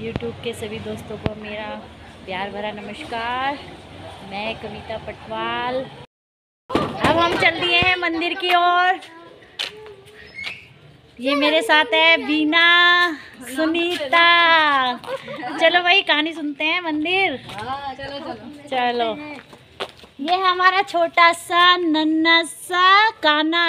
YouTube के सभी दोस्तों को मेरा प्यार भरा नमस्कार। मैं कविता पटवाल। अब हम चल दिए हैं मंदिर की ओर। ये मेरे साथ है बीना, सुनीता। चलो भाई कहानी सुनते हैं मंदिर। चलो चलो चलो। ये हमारा छोटा सा नन्हा सा काना।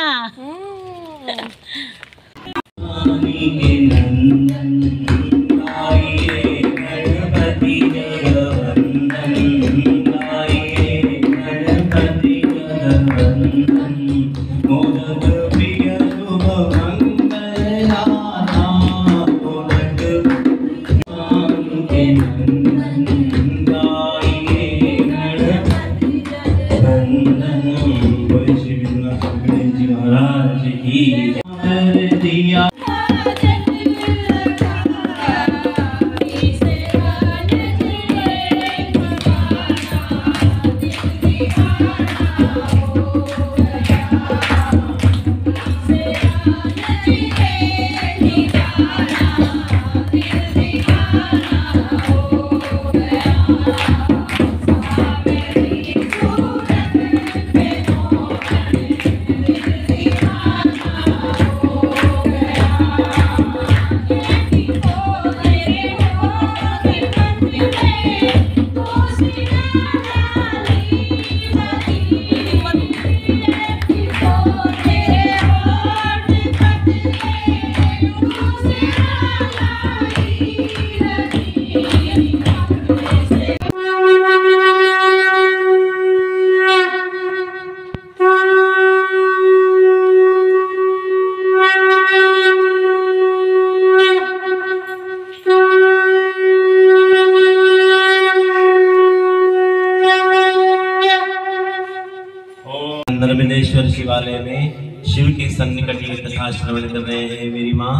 नर्मदेश्वर शिवालय में शिव के सन्निकट की कथा श्रवण कर रहे हैं मेरी माँ।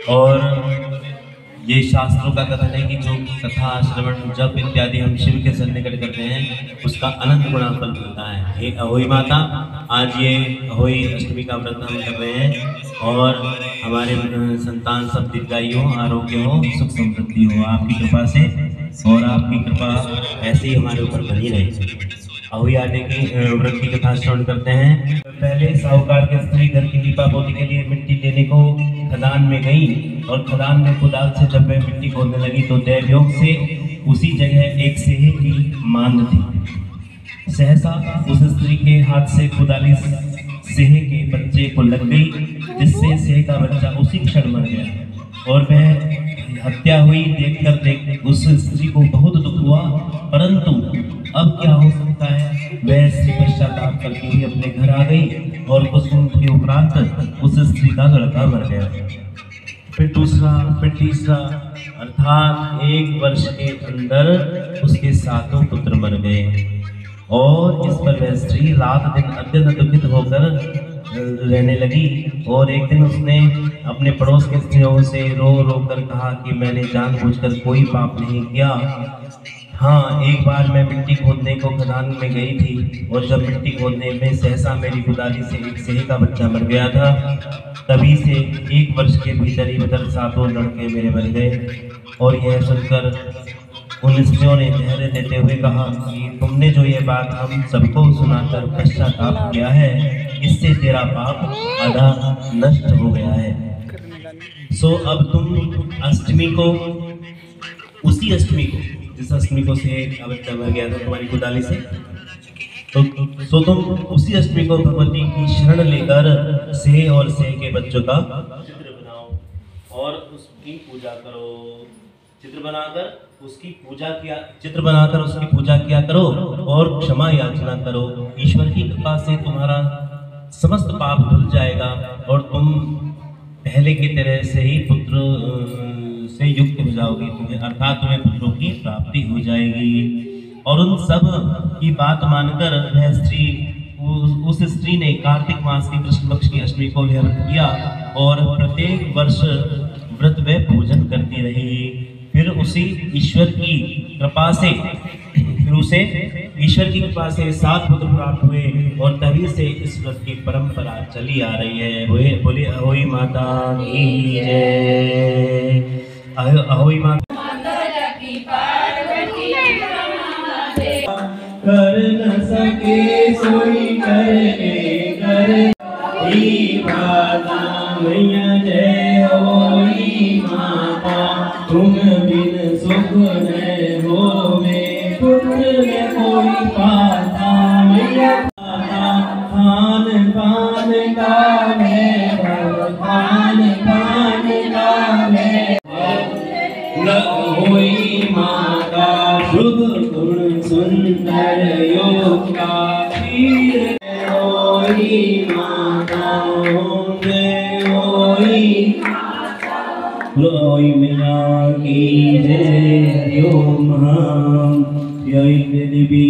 और ये शास्त्रों का कथन है कि जो कथा श्रवण जप इत्यादि हम शिव के सन्निकट करते हैं उसका अनंत गुणा फल मिलता है। हे अहोई माता, आज ये अहोई अष्टमी का व्रत हम कर रहे हैं और हमारे संतान सब दीर्घायु हो, आरोग्य हो, सुख समृद्धि हो आपकी कृपा से, और आपकी कृपा ऐसे ही हमारे ऊपर बनी रहे। अहोई आटे की व्रत की कथा श्रवण करते हैं। पहले साहूकार की स्त्री घर की लीपा पोती के लिए मिट्टी लेने को खदान में गई और खदान में कुदाल से जब वह मिट्टी खोदने लगी तो दैवयोग से उसी जगह एक सेहे की मांद थी। सहसा उस स्त्री के हाथ से कुदाली सेहे के बच्चे को लग गई, जिससे सेहे का बच्चा उसी क्षण मर गया। और वह हत्या हुई देखकर उस स्त्री को बहुत दुख हुआ, परंतु अब क्या हो सकता है, वह स्त्री पश्चाताप करती हुई अपने घर आ गई और कुछ दिन के उपरांत उस स्त्री का लड़का मर गया। फिर दूसरा, फिर तीसरा, अर्थात 1 वर्ष के अंदर उसके 7 पुत्र मर गए। और इस पर वह स्त्री रात दिन अत्यंत दुखित होकर रहने लगी। और एक दिन उसने अपने पड़ोस के स्त्रियों से रो रो कर कहा कि मैंने जानबूझकर कोई पाप नहीं किया। हाँ, एक बार मैं मिट्टी खोदने को खदान में गई थी और जब मिट्टी खोदने में सहसा मेरी कुदाली से एक सेहे का बच्चा मर गया था। तभी से 1 वर्ष के भीतर ही 7 लड़के मेरे मर गए। और यह सुनकर उन स्त्रियों ने धैर्य देते हुए कहा कि तुमने जो ये बात हम सबको सुनाकर पश्चाताप किया है, इससे तेरा पाप आधा नष्ट हो गया है। सो अब तुम अष्टमी को, उसी अष्टमी को, जिस अष्टमी को सेहे का बच्चा मर गया था तुम्हारी कुदाली से, तो तुम उसी अष्टमी को भगवती की शरण लेकर सेहे और सेहे के बच्चों का चित्र बनाओ और उसकी पूजा करो। चित्र बनाकर उसकी पूजा किया करो और क्षमा याचना करो। ईश्वर की कृपा से तुम्हारा समस्त पाप धुल जाएगा और तुम पहले की तरह से ही पुत्र से युक्त हो जाओगी, अर्थात तुम्हें पुत्रों की प्राप्ति हो जाएगी। और उन सब की बात मानकर वह स्त्री, उस स्त्री ने कार्तिक मास की कृष्ण पक्ष की अष्टमी को व्रत किया और प्रत्येक वर्ष व्रत व भोजन करती रही। फिर उसे ईश्वर की कृपा से 7 पुत्र प्राप्त हुए और तभी से इस व्रत की परंपरा चली आ रही है। बोले अहोई माता की जय। अहोई माता कर न सके सोई करे माता मैया जय होई माता तुम बिन सुख न होवे पुत्र न कोई पाता मैया खान पान का मैं खान पान का मैं न होई माता शुभ गुण सुंदर योग का पीर होई माता होई मैया की जय हरि ओम जय देवी